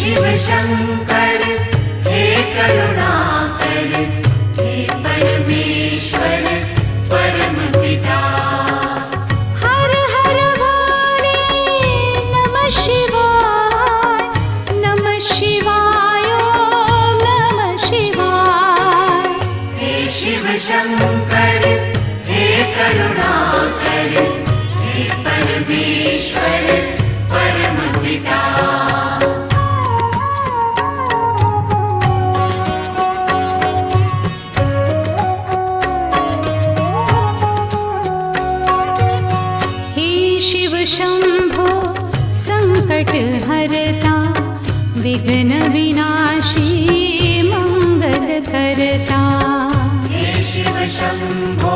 शिव शंकर हे करुणाकर, हे परमेश्वर परम पिता। हर हर वाणी नमः शिवाय, नमः शिवाय, ओम नमः शिवाय। हे शिव शंकर हे करुणाकर, हे परमेश्वर परम पिता। शिव शंभो संकट हरता, विघ्न विनाशी मंगल करता। हे शिव शंभो